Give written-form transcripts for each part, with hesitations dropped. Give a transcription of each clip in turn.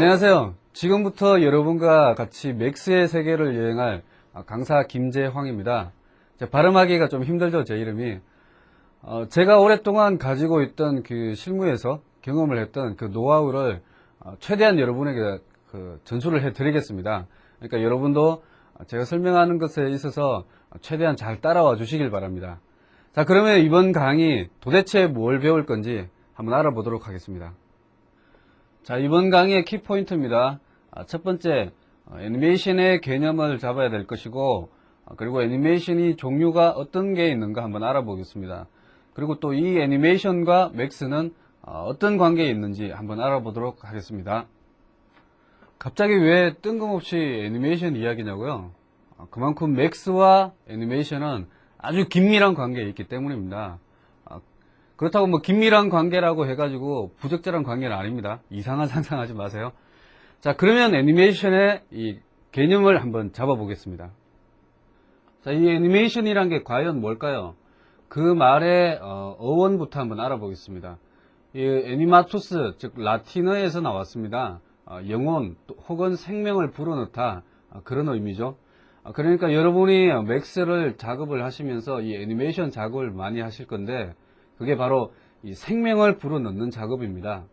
안녕하세요. 지금부터 여러분과 같이 맥스의 세계를 여행할 강사 김재황입니다. 발음하기가 좀 힘들죠, 제 이름이. 제가 오랫동안 가지고 있던 그 실무에서 경험을 했던 그 노하우를 최대한 여러분에게 전수를 해드리겠습니다. 그러니까 여러분도 제가 설명하는 것에 있어서 최대한 잘 따라와 주시길 바랍니다. 자, 그러면 이번 강의 도대체 뭘 배울 건지 한번 알아보도록 하겠습니다. 자, 이번 강의의 키포인트입니다. 첫 번째, 애니메이션의 개념을 잡아야 될 것이고, 그리고 애니메이션이 종류가 어떤 게 있는가 한번 알아보겠습니다. 그리고 또 이 애니메이션과 맥스는 어떤 관계에 있는지 한번 알아보도록 하겠습니다. 갑자기 왜 뜬금없이 애니메이션 이야기냐고요? 그만큼 맥스와 애니메이션은 아주 긴밀한 관계에 있기 때문입니다. 그렇다고 뭐 긴밀한 관계라고 해가지고 부적절한 관계는 아닙니다. 이상한 상상하지 마세요. 자, 그러면 애니메이션의 이 개념을 한번 잡아보겠습니다. 자, 이 애니메이션이란 게 과연 뭘까요? 그 말의 어원부터 한번 알아보겠습니다. 이 애니마투스, 즉 라틴어에서 나왔습니다. 영혼 혹은 생명을 불어넣다, 그런 의미죠. 그러니까 여러분이 맥스를 작업을 하시면서 이 애니메이션 작업을 많이 하실 건데, 그게 바로 이 생명을 불어넣는 작업입니다.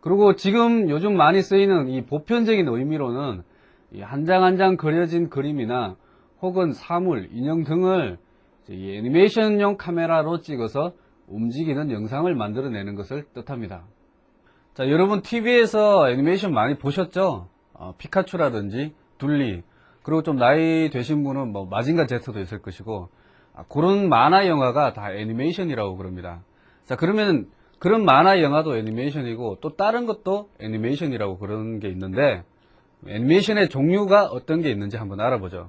그리고 지금 요즘 많이 쓰이는 이 보편적인 의미로는 이 한 장 한 장 그려진 그림이나 혹은 사물, 인형 등을 이 애니메이션용 카메라로 찍어서 움직이는 영상을 만들어내는 것을 뜻합니다. 자, 여러분 TV에서 애니메이션 많이 보셨죠? 피카츄라든지 둘리, 그리고 좀 나이 되신 분은 뭐 마징가 제트도 있을 것이고, 그런 만화 영화가 다 애니메이션이라고 그럽니다. 자, 그러면 그런 만화 영화도 애니메이션이고 또 다른 것도 애니메이션이라고 그런 게 있는데, 애니메이션의 종류가 어떤 게 있는지 한번 알아보죠.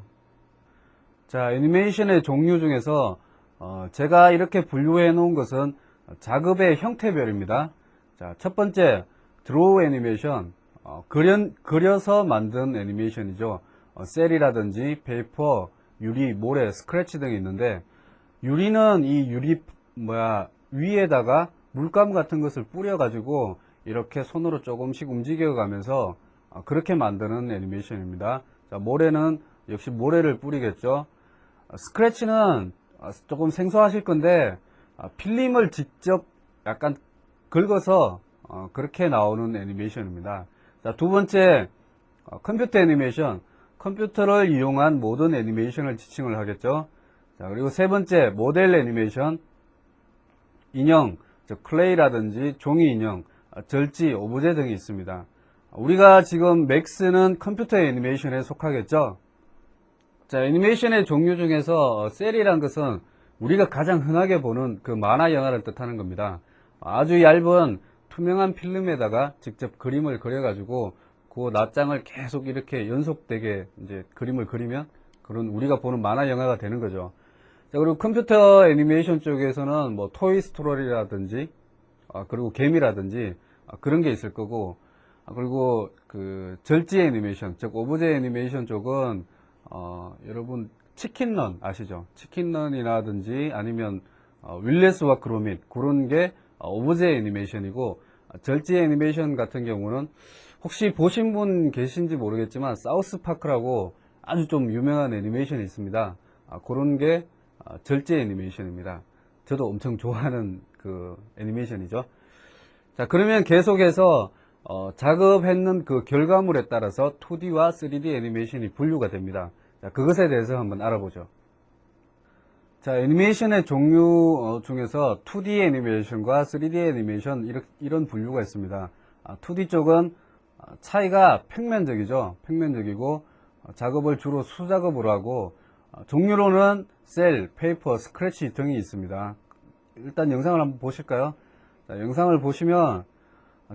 자, 애니메이션의 종류 중에서 제가 이렇게 분류해 놓은 것은 작업의 형태별입니다. 자, 첫 번째 드로우 애니메이션, 그려서 만든 애니메이션이죠. 셀이라든지 페이퍼, 유리, 모래, 스크래치 등이 있는데, 유리는 이 유리 위에다가 물감 같은 것을 뿌려 가지고 이렇게 손으로 조금씩 움직여 가면서 그렇게 만드는 애니메이션입니다. 자, 모래는 역시 모래를 뿌리겠죠. 스크래치는 조금 생소하실 건데, 필름을 직접 약간 긁어서 그렇게 나오는 애니메이션입니다. 자, 두 번째 컴퓨터 애니메이션, 컴퓨터를 이용한 모든 애니메이션을 지칭을 하겠죠. 자, 그리고 세 번째 모델 애니메이션, 인형, 즉 클레이라든지 종이 인형, 절지, 오브제 등이 있습니다. 우리가 지금 맥스는 컴퓨터 애니메이션에 속하겠죠. 자, 애니메이션의 종류 중에서 셀이란 것은 우리가 가장 흔하게 보는 그 만화 영화를 뜻하는 겁니다. 아주 얇은 투명한 필름에다가 직접 그림을 그려가지고 그 낱장을 계속 이렇게 연속되게 이제 그림을 그리면 그런 우리가 보는 만화 영화가 되는 거죠. 자, 그리고 컴퓨터 애니메이션 쪽에서는 뭐 토이 스토리라든지 그리고 개미라든지 그런 게 있을 거고, 그리고 그 절지 애니메이션, 즉 오브제 애니메이션 쪽은 여러분 치킨런 아시죠? 치킨런이라든지 아니면 윌레스와 그로밋, 그런 게 오브제 애니메이션이고, 절지 애니메이션 같은 경우는 혹시 보신 분 계신지 모르겠지만 사우스파크라고 아주 좀 유명한 애니메이션이 있습니다. 그런 게 절제 애니메이션입니다. 저도 엄청 좋아하는 그 애니메이션이죠. 자, 그러면 계속해서 작업했는 그 결과물에 따라서 2D와 3D 애니메이션이 분류가 됩니다. 자, 그것에 대해서 한번 알아보죠. 자, 애니메이션의 종류 중에서 2D 애니메이션과 3D 애니메이션 이런 분류가 있습니다. 2D 쪽은 차이가 평면적이죠. 평면적이고 작업을 주로 수작업으로 하고, 종류로는 셀, 페이퍼, 스크래치 등이 있습니다. 일단 영상을 한번 보실까요? 자, 영상을 보시면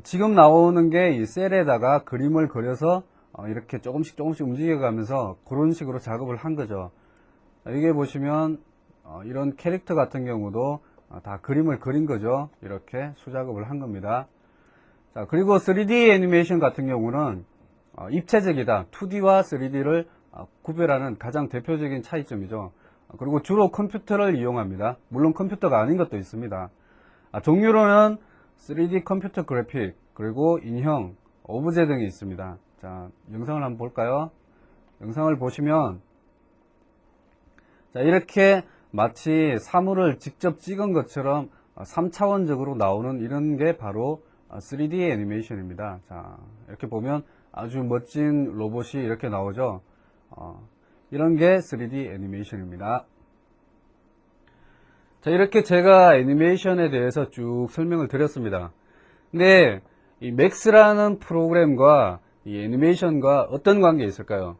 지금 나오는 게 이 셀에다가 그림을 그려서 이렇게 조금씩 움직여가면서 그런 식으로 작업을 한 거죠. 자, 여기 보시면 이런 캐릭터 같은 경우도 다 그림을 그린 거죠. 이렇게 수작업을 한 겁니다. 자, 그리고 3D 애니메이션 같은 경우는 입체적이다. 2D와 3D를 구별하는 가장 대표적인 차이점이죠. 그리고 주로 컴퓨터를 이용합니다. 물론 컴퓨터가 아닌 것도 있습니다. 종류로는 3D 컴퓨터 그래픽, 그리고 인형, 오브제 등이 있습니다. 자, 영상을 한번 볼까요? 영상을 보시면 자, 이렇게 마치 사물을 직접 찍은 것처럼 3차원적으로 나오는 이런 게 바로 3D 애니메이션입니다. 자, 이렇게 보면 아주 멋진 로봇이 이렇게 나오죠. 이런 게 3D 애니메이션입니다. 자, 이렇게 제가 애니메이션에 대해서 쭉 설명을 드렸습니다. 근데 이 맥스라는 프로그램과 이 애니메이션과 어떤 관계가 있을까요?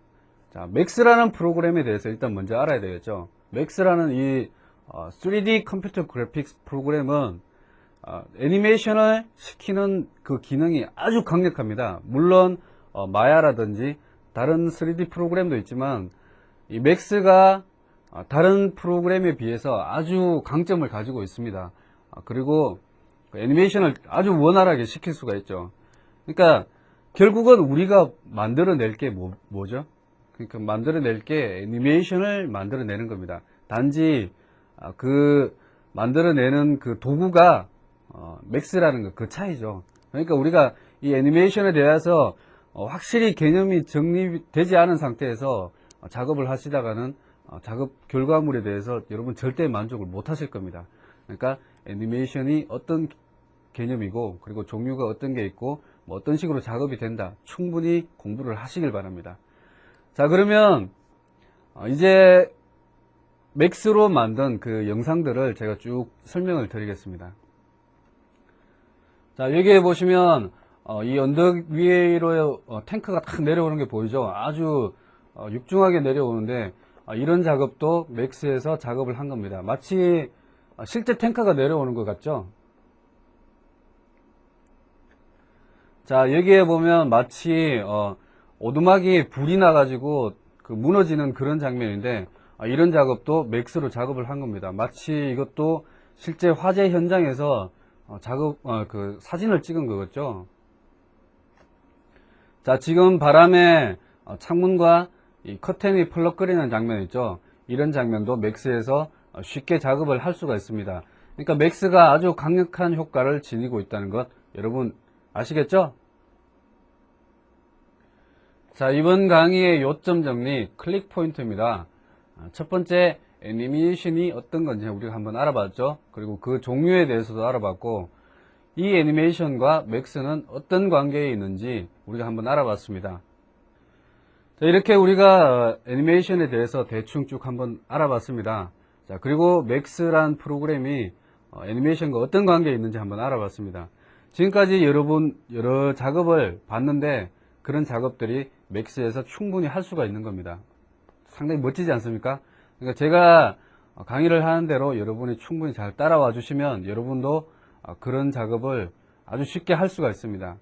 자, 맥스라는 프로그램에 대해서 일단 먼저 알아야 되겠죠. 맥스라는 이 3D 컴퓨터 그래픽스 프로그램은 애니메이션을 시키는 그 기능이 아주 강력합니다. 물론 마야라든지 다른 3D 프로그램도 있지만 이 맥스가 다른 프로그램에 비해서 아주 강점을 가지고 있습니다. 그리고 애니메이션을 아주 원활하게 시킬 수가 있죠. 그러니까 결국은 우리가 만들어낼 게 뭐죠? 그러니까 만들어낼 게 애니메이션을 만들어내는 겁니다. 단지 그 만들어내는 그 도구가 맥스라는 거, 그 차이죠. 그러니까 우리가 이 애니메이션에 대해서 확실히 개념이 정립되지 않은 상태에서 작업을 하시다가는 작업 결과물에 대해서 여러분 절대 만족을 못 하실 겁니다. 그러니까 애니메이션이 어떤 개념이고 그리고 종류가 어떤 게 있고 뭐 어떤 식으로 작업이 된다, 충분히 공부를 하시길 바랍니다. 자, 그러면 이제 맥스로 만든 그 영상들을 제가 쭉 설명을 드리겠습니다. 자, 여기에 보시면 이 언덕 위로 탱크가 탁 내려오는 게 보이죠? 아주 육중하게 내려오는데 이런 작업도 맥스에서 작업을 한 겁니다. 마치 실제 탱크가 내려오는 것 같죠? 자, 여기에 보면 마치 오두막이 불이 나가지고 그 무너지는 그런 장면인데 이런 작업도 맥스로 작업을 한 겁니다. 마치 이것도 실제 화재 현장에서 그 사진을 찍은 거겠죠. 자, 지금 바람에 창문과 이 커튼이 펄럭거리는 장면 있죠. 이런 장면도 맥스에서 쉽게 작업을 할 수가 있습니다. 그러니까 맥스가 아주 강력한 효과를 지니고 있다는 것 여러분 아시겠죠? 자, 이번 강의의 요점 정리 클릭 포인트입니다. 첫 번째, 애니메이션이 어떤 건지 우리가 한번 알아봤죠. 그리고 그 종류에 대해서도 알아봤고, 이 애니메이션과 맥스는 어떤 관계에 있는지 우리가 한번 알아봤습니다. 자, 이렇게 우리가 애니메이션에 대해서 대충 쭉 한번 알아봤습니다. 자, 그리고 맥스란 프로그램이 애니메이션과 어떤 관계에 있는지 한번 알아봤습니다. 지금까지 여러분 여러 작업을 봤는데 그런 작업들이 맥스에서 충분히 할 수가 있는 겁니다. 상당히 멋지지 않습니까? 그러니까 제가 강의를 하는 대로 여러분이 충분히 잘 따라와 주시면 여러분도 그런 작업을 아주 쉽게 할 수가 있습니다.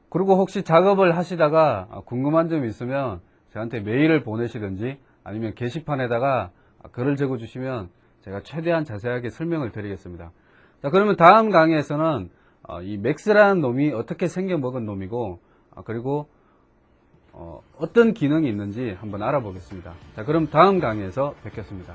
그리고 혹시 작업을 하시다가 궁금한 점이 있으면 저한테 메일을 보내시든지 아니면 게시판에다가 글을 적어 주시면 제가 최대한 자세하게 설명을 드리겠습니다. 자, 그러면 다음 강의에서는 이 맥스라는 놈이 어떻게 생겨먹은 놈이고 그리고 어떤 기능이 있는지 한번 알아보겠습니다. 자, 그럼 다음 강의에서 뵙겠습니다.